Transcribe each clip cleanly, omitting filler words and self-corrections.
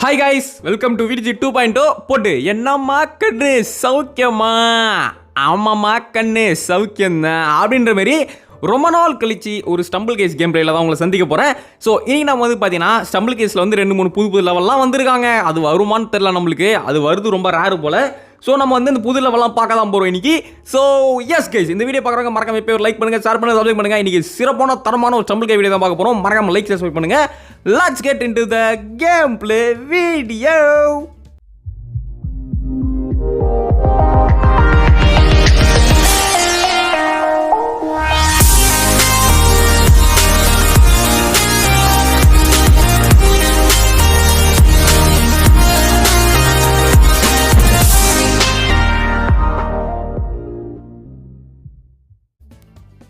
Hi guys, welcome to VDG 2.0. போட்டு என்னம்மா கண்ணு சௌக்கியமா? ஆமாம்மா கண்ணு சௌக்கியம்தான் அப்படின்ற மாதிரி ரொம்ப நாள் கழிச்சு ஒரு ஸ்டம்பிள் கேஸ் கேம் பிளேயில் தான் உங்களை சந்திக்க போகிறேன். ஸோ இன்னைக்கு நம்ம வந்து பார்த்தீங்கன்னா ஸ்டம்பிள் கேஸில் வந்து 2-3 புது லெவல்லாம் வந்திருக்காங்க. அது வருமானு தெரில நம்மளுக்கு, அது வருது ரொம்ப ரேரு போல். ஸோ நம்ம வந்து இந்த புது லெவலாம் பார்க்க தான் போகிறோம் இன்னைக்கு. ஸோ எஸ் கைஸ், இந்த வீடியோ பார்க்குறவங்க மறக்காம இப்போ ஒரு லைக் பண்ணுங்கள், ஷேர் பண்ணுங்கள், சப்ஸ்கிரைப் பண்ணுங்கள். இன்னைக்கு சிறப்பான தரமான ஒரு ஸ்டம்பிள் கே வீடியோ தான் பார்க்க போகிறோம். மறக்காம லைக் சப்ஸ்கிரைப் பண்ணுங்கள். Let's get into the game play video.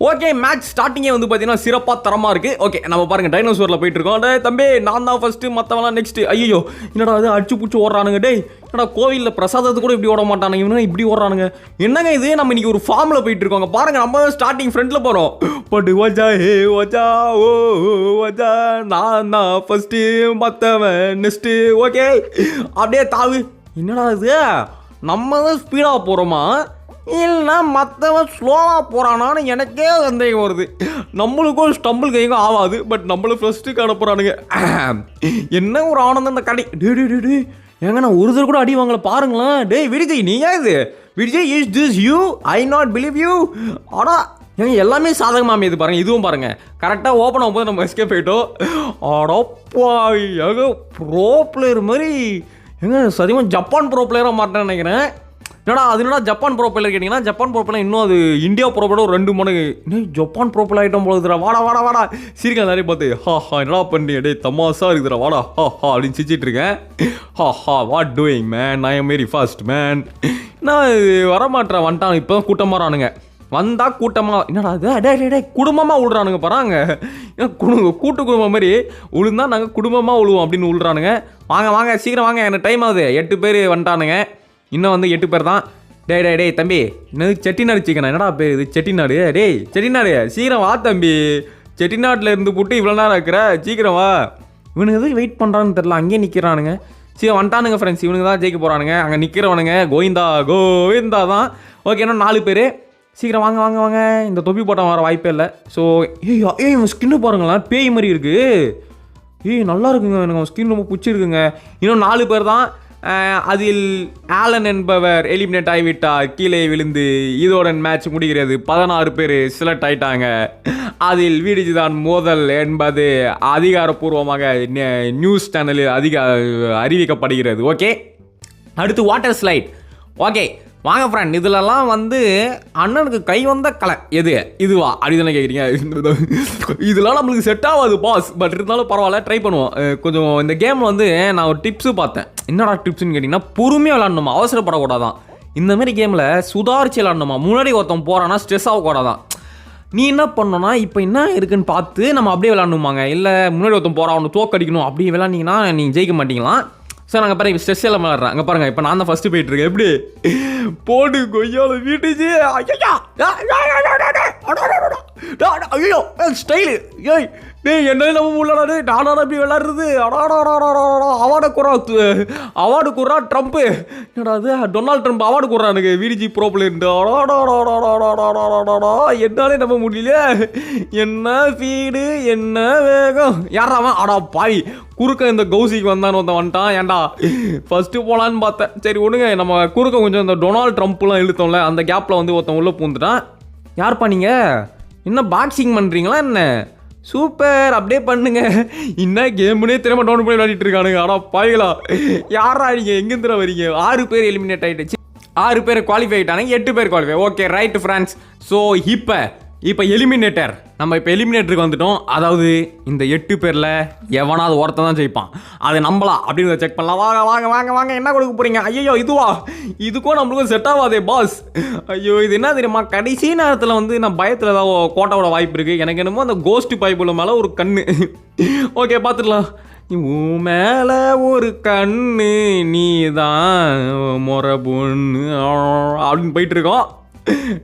Okay, match ஸ்டார்டிங்கே வந்து பார்த்தீங்கன்னா சிறப்பாக தரமாக இருக்குது. ஓகே, நம்ம பாருங்கள் டைனோசோரில் போயிட்டு இருக்கோம். டே தம்பி, நான் தான் ஃபஸ்ட்டு, மற்றவெல்லாம் நெக்ஸ்ட்டு. ஐயோ, என்னடா அது அடிச்சு பிடிச்சி ஓடுறானுங்க. டேய், என்னடா கோவிலில் பிரசாதத்தை கூட இப்படி ஓட மாட்டானுங்க, இவனுங்க இப்படி ஓடுறானுங்க. என்னங்க இது? நம்ம இன்னைக்கு ஒரு ஃபார்மில் போயிட்டு இருக்கோங்க. பாருங்கள், நம்ம ஸ்டார்டிங் ஃப்ரண்ட்டில் போகிறோம். பட்டு வச்சா ஹே வச்சா ஓ வச்சா, நான் தான் ஃபஸ்ட்டு, மற்றவன் நெக்ஸ்ட்டு. ஓகே, அப்படியே தாவு. என்னடா இது? நம்ம தான் ஸ்பீடாக போகிறோமா இல்லைனா மற்றவன் ஸ்லோவாக போகிறானான்னு எனக்கே சந்தேகம் வருது. நம்மளுக்கும் ஸ்டம்பிள் கையும் ஆகாது, பட் நம்மளும் ஃபஸ்ட்டுக்கு அனுப்புகிறானுங்க. என்ன ஒரு ஆனந்தம் இந்த கடை. டே ஏங்க, நான் ஒரு தடவை கூட அடி வாங்கல பாருங்களேன். டேய் விஜய், நீ ஏன் இது? Vijay, is this you? I not believe you. ஆனால் ஏங்க எல்லாமே சாதகமாக இது பாருங்கள். இதுவும் பாருங்கள், கரெக்டாக ஓப்பன் ஆகும்போது நம்ம எஸ்கேப் ஆகிட்டோம். ஆடப்பா, ஏங்க ப்ரோ பிளேயர் மாதிரி. ஏங்க சத்தியமாக ஜப்பான் ப்ரோ பிளேயராக மாட்டேன்னு நினைக்கிறேன். என்னடா அது? என்னடா ஜப்பான் ப்ரோ பிளேயர் கேட்டிங்கன்னா, ஜப்பான் ப்ரோ பிளேயர் இன்னும் அது இந்தியா ப்ரோ பிளேயர் ஒரு 2 மடங்கு. ஜப்பான் ப்ரோ பிளேயர் ஐட்டம் போகுதுடா. வாடா சிரிக்க நிறைய பார்த்து ஹா என்னடா பண்ணி டே தமாசா இருக்குதுடா, வாடா ஹா அப்படின்னு சிரிச்சிட்டு இருக்கேன். ஹா what doing man, I am very fast man. நான் வரமாட்டேன், வந்துட்டான். இப்போ தான் கூட்டமாக வரானுங்க. வந்தால் கூட்டமாக என்னடா அது? டே குடும்பமாக விழுறானுங்க பாருங்க. கூட்டு குடும்பம் மாதிரி உழுந்தா நாங்கள் குடும்பமாக விழுவோம் அப்படின்னு விழுறானுங்க. வாங்க சீக்கிரம் வாங்க, எனக்கு டைம் ஆகுது. 8 பேர் வந்துட்டானுங்க, இன்னும் வந்து 8 பேர் தான். டே தம்பி, என்னது செட்டிநாடு சிக்கனா? என்னடா பேர் இது? செட்டிநாடு. டேய் செட்டிநாடு, சீக்கிரம் வா தம்பி. செட்டிநாட்டில் இருந்து போட்டு இவ்வளோ நேரம் இருக்கிற, சீக்கிரம் வா. இவனுக்கு எதுவும் வெயிட் பண்ணுறான்னு தெரில, அங்கேயே நிற்கிறானுங்க. சீக்கிரம் வந்துட்டானுங்க ஃப்ரெண்ட்ஸ், இவனுக்கு தான் ஜெயிக்க போகிறானுங்க. அங்கே நிற்கிறவனுங்க கோவிந்தா தான். ஓகே, இன்னும் 4 பேர். சீக்கிரம் வாங்க. இந்த தொப்பி போட்டால் வர வாய்ப்பே இல்லை. ஸோ இவன் ஸ்கின்னு பாருங்களேன், பேய் மாதிரி இருக்குது. நல்லா இருக்குங்க, எனக்கு ஸ்கின் ரொம்ப பிடிச்சிருக்குங்க. இன்னும் 4 பேர் தான். அதில் ஆலன் என்பவர் எலிமினேட் ஆகிவிட்டார், கீழே விழுந்து. இதோட மேட்ச் முடிகிறது. 16 பேர் செலக்ட் ஆகிட்டாங்க. அதில் விடிஜி தான் மோதல் என்பது அதிகாரப்பூர்வமாக நியூஸ் சேனலில் அறிவிக்கப்படுகிறது. ஓகே, அடுத்து வாட்டர் ஸ்லைட். ஓகே வாங்க ஃப்ரெண்ட், இதிலலாம் வந்து அண்ணனுக்கு கை வந்த கலை எது? இதுவா அப்படி தானே கேட்குறீங்க? இதெல்லாம் நம்மளுக்கு செட் ஆகாது பாஸ், பட் இருந்தாலும் பரவாயில்ல, ட்ரை பண்ணுவோம். கொஞ்சம் இந்த கேமில் வந்து நான் ஒரு டிப்ஸு பார்த்தேன். என்னடா டிப்ஸ்ன்னு கேட்டிங்கன்னா, பொறுமையாக விளாடணுமா, அவசரப்படக்கூடாதான். இந்தமாரி கேமில் சுதாரிச்சு விளாடணுமா. முன்னாடி ஒருத்தன் போகிறான்னா ஸ்ட்ரெஸ் ஆகக்கூடாதான். நீ என்ன பண்ணணும்னா, இப்போ என்ன இருக்குன்னு பார்த்து நம்ம அப்படியே விளாடணுமாங்க. இல்லை முன்னாடி ஒருத்தன் போகிறான், அவனை தோக்கடிக்கணும் அப்படி விளாண்டிங்கன்னா நீங்கள் ஜெயிக்க மாட்டீங்களாம். சார் நாங்கள் பாருங்க ஸ்ட்ரெஸ் எல்லாம் விளாட்றேன். அங்கே பாருங்கள், இப்போ நான் தான் ஃபஸ்ட்டு போயிட்டுருக்கேன். எப்படி போடு கொய்யால வீட்டுச்சு. ஐயோ ஸ்டைலு. ஏய் என்ன நம்ம உள்ளாடாது, நானாடா இப்படி விளாட்றது? அவார்டு குறா ட்ரம்ப்பு. என்னடா அது? டொனால்ட் ட்ரம்ப் அவார்டு குறானுங்க விடிஜி ப்ரோ பிளேயர். என்னாலே நம்ப முடியல. என்ன ஃபீடு, என்ன வேகம். யாராவன்? அடா பாவி, குறுக்க இந்த கௌசிக்கு வந்தான்னு வந்துட்டான். ஏன்டா ஃபஸ்ட்டு போகலான்னு பார்த்தேன். சரி ஒன்றுங்க, நம்ம குறுக்க கொஞ்சம் இந்த டொனால்ட் ட்ரம்ப்லாம் இழுத்தோம்ல, அந்த கேப்பில் வந்து ஒருத்தன் உள்ளே பூந்துட்டான். யார்ப்பா நீங்கள்? என்ன பாக்ஸிங் பண்ணுறீங்களா என்ன? சூப்பர், அப்படியே பண்ணுங்க. என்ன கேமுன்னே திரும்ப டவுன் பண்ணி விளையாடிட்டு இருக்கானுங்க. ஆனால் பாய்களா, யாரா நீங்கள்? எங்கேருந்து வரீங்க? 6 பேர் எலிமினேட் ஆகிடுச்சு. 6 பேர் குவாலிஃபை ஆகிட்டானுங்க, 8 பேர் qualify. Okay right friends. So இப்போ எலிமினேட்டர், நம்ம இப்போ எலிமினேட்டருக்கு வந்துட்டோம். அதாவது இந்த 8 பேரில் எவனாவது ஒருத்தன் தான் ஜெயிப்பான். அதை நம்பலாம் அப்படின்னு செக் பண்ணலாம். வாங்க என்ன கொடுக்க போகிறீங்க? ஐயோ இதுவா? இதுக்கும் நம்மளுக்கும் செட் ஆகாதே பாஸ். ஐயோ இது என்ன தெரியுமா, கடைசி நேரத்தில் வந்து நான் பயத்தில் ஏதாவது கோட்டாவோட வாய்ப்பு இருக்குது. எனக்கு என்னமோ அந்த கோஸ்ட் பைப்புல மேலே ஒரு கண்ணு. ஓகே பார்த்துடலாம். உன் மேலே ஒரு கண்ணு, நீ தான் முறை பொண்ணு அப்படின்னு போயிட்டு இருக்கோம்.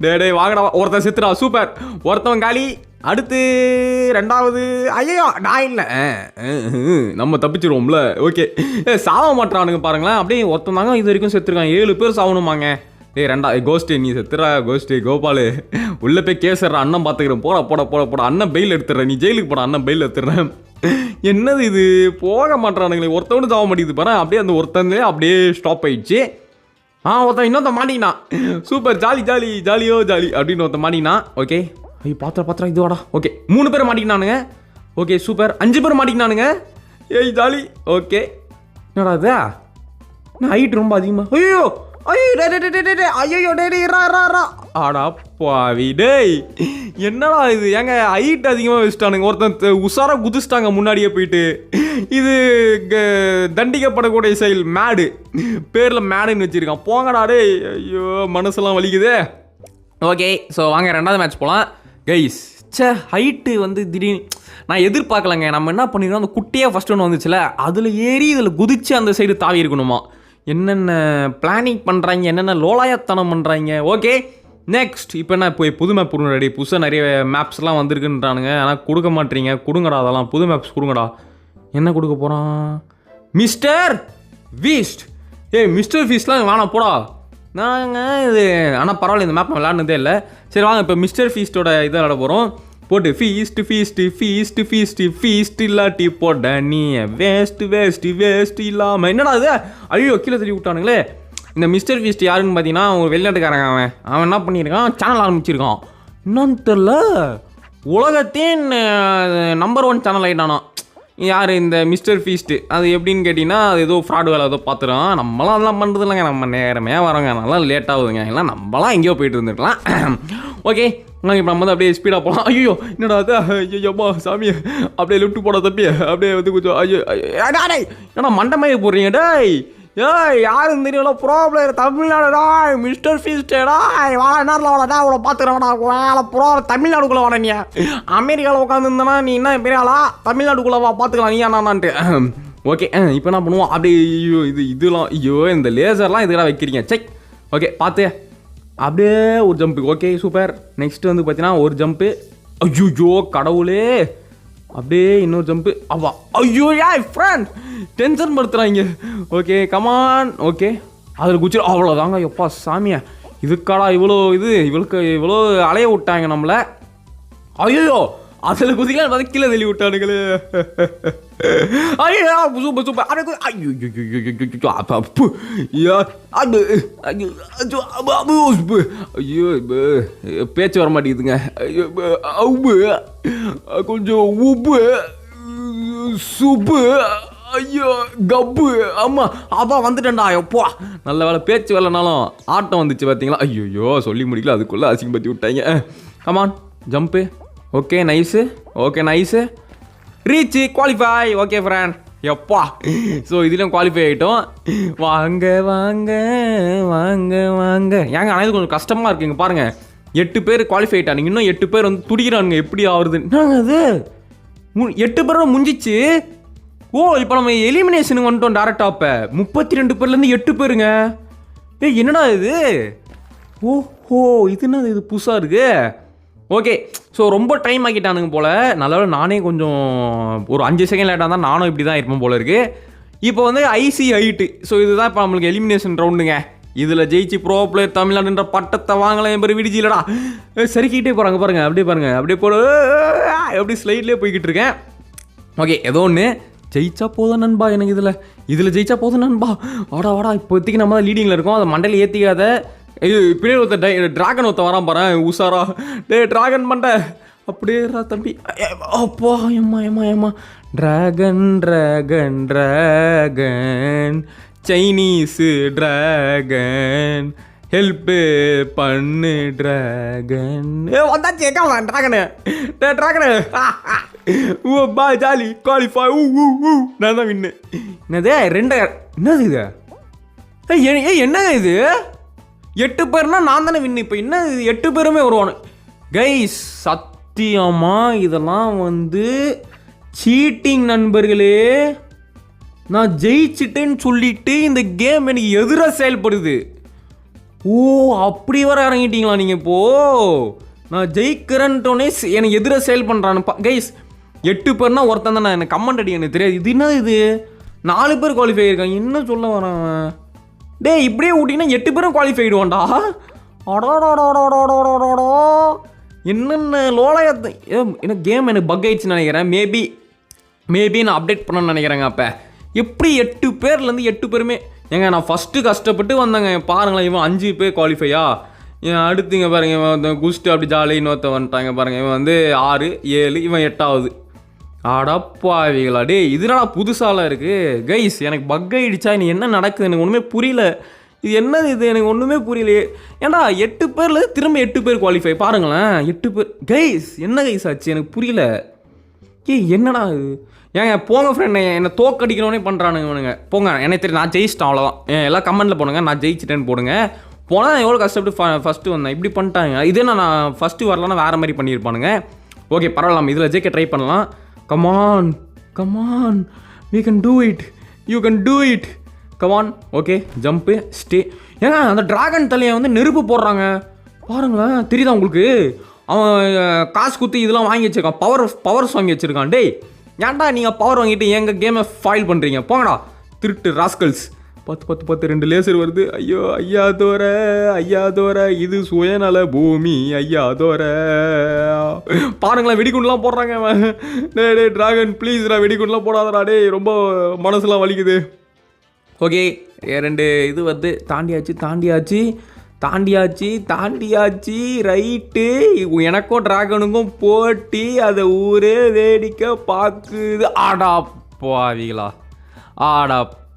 டே வாங்கடா, ஒருத்தன் செத்துடா. சூப்பர், ஒருத்தவன் காலி. அடுத்து 2வது ஐயோ நான் இல்லை நம்ம தப்பிச்சிருவோம்ல. ஓகே சாவ மாட்டானுங்க பாருங்களேன். அப்படியே ஒருத்தன் தாங்க இது வரைக்கும் செத்துருக்காங்க. 7 பேர் சாவணுமாங்க. கோஸ்ட்டு நீ செத்துறா கோஸ்ட்டு கோபாலு உள்ளே போய் கேசர்ற அண்ணன் பார்த்துக்கிறேன். போட அண்ணன் பெயில் எடுத்துடுறேன். நீ ஜெயிலுக்கு போட அண்ணன் பெயில் எடுத்துடுறேன். என்னது இது போக மாட்டானுங்களே. ஒருத்தவனு சாவ மாட்டேங்குது பாரு. அப்படியே அந்த ஒருத்தன்லேயே அப்படியே ஸ்டாப் ஆயிடுச்சு. ஒருத்தன் இன்னொருத்த மாட்டினா. சூப்பர் ஜாலியோ ஜாலி அப்படின்னு ஒருத்தன் மாட்டினா. ஓகே ஐயோ பாத்திரம் இதுவாடா. ஓகே 3 பேர் மாட்டிக்கினானுங்க. ஓகே சூப்பர் 5 பேர் மாட்டிக்கினானுங்க. ஏய் ஜாலி. ஓகே என்னடா இது நான் ஹைட் ரொம்ப அதிகமாக. ஐயோ ஆடா பாவி டேய் என்னடா இது ஏங்க ஹைட் அதிகமாக வச்சுட்டானுங்க. ஒருத்தன் உஷாரா குதிச்சிட்டாங்க முன்னாடியே போயிட்டு. இது தண்டிக்கப்படக்கூடிய செயல் மேடு பேரில் மேடுன்னு வச்சுருக்கான். போங்கடா டே. ஐயோ மனசெல்லாம் வலிக்குது. ஓகே ஸோ வாங்க 2வது மேட்ச் போகலாம் கைஸ். ஹைட்டு வந்து திடீர்னு நான் எதிர்பார்க்கலங்க. நம்ம என்ன பண்ணிருக்கோம் அந்த குட்டியாக ஃபஸ்ட் ஒன்று வந்துச்சுல அதில் ஏறி இதில் குதிச்சு அந்த சைடு தாவி இருக்கணுமா. என்னென்ன பிளானிங் பண்ணுறாங்க என்னென்ன லோலாயத்தனம் பண்ணுறாங்க. ஓகே நெக்ஸ்ட் இப்போ என்ன இப்போ புது மேப் ரெடி. புதுசாக நிறைய மேப்ஸ்லாம் வந்திருக்குன்றானுங்க. ஆனால் கொடுக்க மாட்டீங்க. கொடுங்கடா அதெல்லாம் புது மேப்ஸ் கொடுங்கடா. என்ன கொடுக்க போகிறான் மிஸ்டர் வீஸ்ட். மிஸ்டர் ஃபீஸ்ட்லாம் வேணாம் போடா. நாங்கள் இது ஆனால் பரவாயில்ல இந்த மேப் விளாட்னதே இல்லை. சரி வாங்க இப்போ மிஸ்டர் ஃபீஸ்டோட இதை விளாட போகிறோம். போட்டு ஃபீஸ்ட் இல்லாட்டி போட்ட நீ வேஸ்ட் இல்லாமல் என்னடா இது. ஐயோ கீழே தள்ளி விட்டானுங்களே. இந்த மிஸ்டர் ஃபீஸ்ட் யாருன்னு பார்த்தீங்கன்னா அவங்க வெளிநாட்டுக்காரங்க. அவன் என்ன பண்ணியிருக்கான் சேனல் ஆரம்பிச்சிருக்கான். என்னன்னு தெரில உலகத்தின் நம்பர் 1 சேனல் ஆகிட்டானா. யார் இந்த மிஸ்டர் ஃபீஸ்ட்டு. அது எப்படின்னு கேட்டிங்கன்னா அது ஏதோ ஃப்ராடு வேலை ஏதோ பார்த்துறோம். நம்மளாம் அதெல்லாம் பண்ணுறது இல்லைங்க. நம்ம நேரமே வரோங்க. நல்லா லேட் ஆகுதுங்க. எல்லாம் நம்மளாம் எங்கேயோ போயிட்டு இருந்துருக்கலாம். ஓகே இப்போ நம்ம வந்து அப்படியே ஸ்பீடாக போகலாம். ஐயோ என்னடா அது ஐயோம்மா சாமி அப்படியே லிஃப்ட் போட தப்பி அப்படியே வந்து கொஞ்சம் ஐயோ ஏன்னா மண்டமையை போடுறீங்க டேய். யாரும் தெரியல ப்ராப்ளம் தமிழ்நாடுடா மிஸ்டர் ஃபீஸ்டேடா நேரில் வாடா அவ்வளோ பார்த்துக்கிறவடா வேலை தமிழ்நாடுக்குள்ளே வாடா. நீ அமெரிக்காவில் உட்காந்துருந்தனா நீ என்ன பெரிய ஆளா தமிழ்நாடுக்குள்ளே வா பார்த்துக்கலாம் நீ என்னான்ட்டு. ஓகே இப்போ என்ன பண்ணுவோம் அப்படியே ஐயோ இதெல்லாம் ஐயோ இந்த லேசர்லாம் இதெல்லாம் வைக்கிறீங்க செக். ஓகே பார்த்து அப்படியே ஒரு ஜம்ப்பு. Okay super. நெக்ஸ்ட் வந்து பார்த்தீங்கன்னா ஒரு ஜம்ப்பு. ஐயோ கடவுளே. அப்படியே இன்னொரு ஜம்ப்பு. அவ்வா ஐயோ ஃப்ரெண்ட் டென்ஷன் படுத்துறாங்க. Okay come on. ஓகே அதில் குச்சி அவ்வளோதாங்க. எப்பா சாமியா இதுக்காடா இவளுக்கு இவ்வளோ அலைய விட்டாங்க நம்மளை. ஐயோ அதில் குதிக்கலாம் பார்த்து கீழே தள்ளி விட்டானுங்களே. ஐயோ சூப்பர் சூப்பர். ஐயோ பேச்சு வர மாட்டேங்குதுங்க. கொஞ்சம் உப்பு சூப்பு ஐயோ கப்பு. ஆமாம் அதான் வந்துட்டேன்டா. எப்போ நல்ல வேலை பேச்சு வரலனாலும் ஆட்டம் வந்துச்சு பார்த்தீங்களா. ஐயோ சொல்லி முடிக்கல அதுக்குள்ளே அசிங்கப்படுத்தி விட்டாங்க. Come on jump. Okay nice reach qualify. Okay friend எப்பா ஸோ இதுலேயும் குவாலிஃபை ஆகிட்டோம். வாங்க ஏங்க ஆனால் இது கொஞ்சம் கஷ்டமாக இருக்குங்க பாருங்கள். 8 பேர் குவாலிஃபை ஆகிட்டானுங்க. இன்னும் 8 பேர் வந்து துடிக்கிறானுங்க. எப்படி ஆகுது அது 8 பேரும் முடிஞ்சிச்சு. இப்போ நம்ம எலிமினேஷனுக்கு வந்துட்டோம் டேரெக்டாக. இப்போ 32 பேர்லேருந்து 8 பேருங்க. என்னடா இது. இது என்னது இது புதுசாக இருக்குது. ஓகே ஸோ ரொம்ப டைம் ஆக்கிட்டானுங்க போல். நல்ல நானே கொஞ்சம் ஒரு 5 செகண்ட் லேட்டாக தான் நானும் இப்படி தான் இருப்பேன் போல இருக்குது. இப்போ வந்து ஐசி ஹைட்டு. ஸோ இதுதான் இப்போ நம்மளுக்கு எலிமினேஷன் ரவுண்டுங்க. இதில் ஜெயிச்சு ப்ரோ பிளேயர் தமிழ்நாடுன்ற பட்டத்தை வாங்கலாம். என் பேர் விடிச்சு இல்லடா சரிக்கிட்டே போகிறாங்க பாருங்கள். அப்படியே போட எப்படி ஸ்லைட்லேயே போய்கிட்டு இருக்கேன். ஓகே ஏதோ ஒன்று ஜெயிச்சா போதும் நண்பா. எனக்கு இதில் ஜெயிச்சா போதும் நண்பா. வாடா இப்போதைக்கு நம்ம தான் லீடிங்கில் இருக்கோம். அதை மண்டையில் ஏற்றிக்காத. பின்னாடி ஒருத்தர் ட்ராகன் வரான் பாரு உஷாரா. ட்ராகன் மண்டை அப்படியே தம்பி. அப்பா ஏம்மா ட்ராகன் சைனீஸு ட்ராகன் ஹெல்ப்பு பண்ணு ட்ராகன். வந்தாச்சு ட்ராகனு பா ஜாலி குவாலிஃபை. நான் தான் வின்னு. என்னது 2 என்னது இது. என்னங்க இது 8 பேர்னா நான் தானே வின்னு. இப்போ என்ன 8 பேருமே வருவானு கைஸ். சத்தியமா இதெல்லாம் வந்து சீட்டிங் நண்பர்களே. நான் ஜெயிச்சிட்டேன்னு சொல்லிட்டு இந்த கேம் எனக்கு எதிராக செயல்படுது. அப்படி வர இறங்கிட்டீங்களா நீங்கள் இப்போ. நான் ஜெயிக்கிறேன்ட்டோனே எனக்கு எதிராக சேல் பண்ணுறானுப்பா கைஸ். 8 பேர்னா ஒருத்தன் தான். எனக்கு கமெண்ட் அடி எனக்கு தெரியாது. இது என்ன இது 4 பேர் குவாலிஃபை இருக்காங்க. என்ன சொல்ல வரான் டே? இப்படியே விட்டிங்கன்னா 8 பேரும் குவாலிஃபை ஆகிடுவான்டா. அடோடோடோடோடோடோடோ என்னென்ன லோலாயத்தை எனக்கு கேம் எனக்கு பக் ஆயிடுச்சுன்னு நினைக்கிறேன். மேபி நான் அப்டேட் பண்ணணும்னு நினைக்கிறேங்க. அப்போ எப்படி 8 பேர்லேருந்து 8 பேருமே ஏங்க நான் ஃபஸ்ட்டு கஷ்டப்பட்டு வந்தேங்க. பாருங்களேன், இவன் 5 பேர் குவாலிஃபையா, அடுத்துங்க பாருங்க இவன் குஸ்ட்டு அப்படி ஜாலி இன்னொருத்த வந்துட்டாங்க பாருங்கள். இவன் வந்து 6, 7, இவன் 8வது. அடப்பாவிகளா டே, இதனால புதுசாலாம் இருக்குது கைஸ். எனக்கு பக் ஆகிடுச்சா? நீ என்ன நடக்குது எனக்கு ஒன்றுமே புரியல. இது என்னது இது எனக்கு ஒன்றுமே புரியலையே. ஏன்டா 8 பேரில் திரும்ப 8 பேர் குவாலிஃபை பாருங்களேன். 8 பேர் கைஸ். என்ன கைஸ் ஆச்சு எனக்கு புரியல. என்னடா இது? ஏங்க போங்க ஃப்ரெண்ட், என்னை தோக்கடிக்கணுன்னே பண்ணுறானுங்க இவனுங்க. போங்க, எனக்கு தெரியும் நான் ஜெயிச்சிட்டேன் அவ்வளோதான். எல்லாம் கமெண்ட்டில் போடுங்க நான் ஜெயிச்சிட்டேன்னு போடுங்க. போனால் எவ்வளோ கஷ்டப்பட்டு ஃபஸ்ட்டு வந்தேன். இப்படி பண்ணிட்டாங்க. இதே நான் ஃபஸ்ட்டு வரலன்னா வேறு மாதிரி பண்ணியிருப்பானுங்க. ஓகே பரவாயில்ல, இதில் ஜெயிக்க ட்ரை பண்ணலாம். Come on we can do it, you can do it, come on. Okay jump stay. ஏங்க அந்த டிராகன் தலையை வந்து நெருப்பு போடுறாங்க பாருங்களேன். தெரியுதா உங்களுக்கு? அவன் காசு குத்தி இதெல்லாம் வாங்கி வச்சிருக்கான். பவர்ஸ் வாங்கி வச்சுருக்கான். டேய் ஏன்டா நீங்கள் பவர் வாங்கிட்டு எங்கள் கேமை ஃபைல் பண்ணுறீங்க? போங்கடா திருட்டு ராஸ்கல்ஸ். 10 2 லேசர் வருது. ஐயா தோற இது சுயநல பூமி. ஐயா தோற பாருங்களேன், வெடிகுண்டுலாம் போடுறாங்க. டே டிராகன் ப்ளீஸ்டா வெடிகுண்டுலாம் போடாதடா டே, ரொம்ப மனசுலாம் வலிக்குது. ஓகே 2 இது வந்து தாண்டியாச்சு ரைட்டு. எனக்கும் டிராகனுக்கும் போட்டி, அதை ஊரே வேடிக்கை பார்க்குது. ஆடா போவீங்களா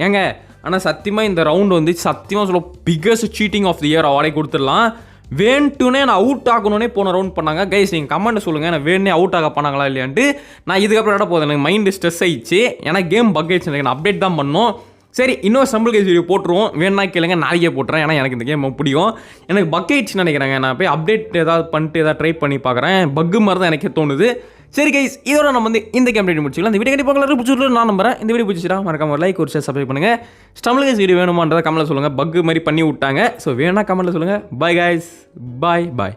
ஏங்க. ஆனால் சத்தியமாக இந்த ரவுண்டு வந்து சத்தியமாக சொல்ல biggest cheating of the year அவார்டே கொடுத்துடலாம். வேணுட்டுனே நான் அவுட் ஆகணுன்னே போன ரவுண்ட் பண்ணாங்க கைஸ். நீங்கள் கமெண்ட் சொல்லுங்கள், நான் வேணே அவுட் ஆக பண்ணாங்களா இல்லையான்ட்டு. நான் இதுக்கப்புறம் இட போதும், எனக்கு மைண்டு ஸ்ட்ரெஸ் ஆயிடுச்சு. ஏன்னா கேம் பக் ஆயிடுச்சு, எனக்கு நான் அப்டேட் தான் பண்ணோம். சரி இன்னொரு சம்பிள் கேஸ் வீடியோ போட்டுருவோம். வேணா கேளுங்க, நாளைக்கே போட்டுறேன். ஏன்னா எனக்கு இந்த கேம் பிடிக்கும். எனக்கு பக் ஆயிடுச்சுன்னு நினைக்கிறேங்க. நான் போய் அப்டேட் ஏதாவது பண்ணிட்டு ஏதாவது ட்ரை பண்ணி பார்க்குறேன். பக்கு மாதிரி தான் எனக்கே தோணுது. சரி கைஸ், இதோட நம்ம வந்து இந்த கேம் ரெடி முடிச்சுக்கலாம். இந்த வீடியோ கண்டிப்பாக பிடிச்சிட்டு நான் நம்புறேன். இந்த வீடியோ பிடிச்சிட்டா மறக்காம ஒரு லைக் ஒரு ஷேர் சப்ஸ்கிரைப் பண்ணுங்கள். ஸ்டம்பிள் கேஸ் வீடியோ வேணுமான்றதை கமெண்ட்டில் சொல்லுங்கள். பக்கு மாதிரி பண்ணி விட்டாங்க. ஸோ வேணா கமெண்ட்டில் சொல்லுங்கள். பாய் கைஸ், பாய்.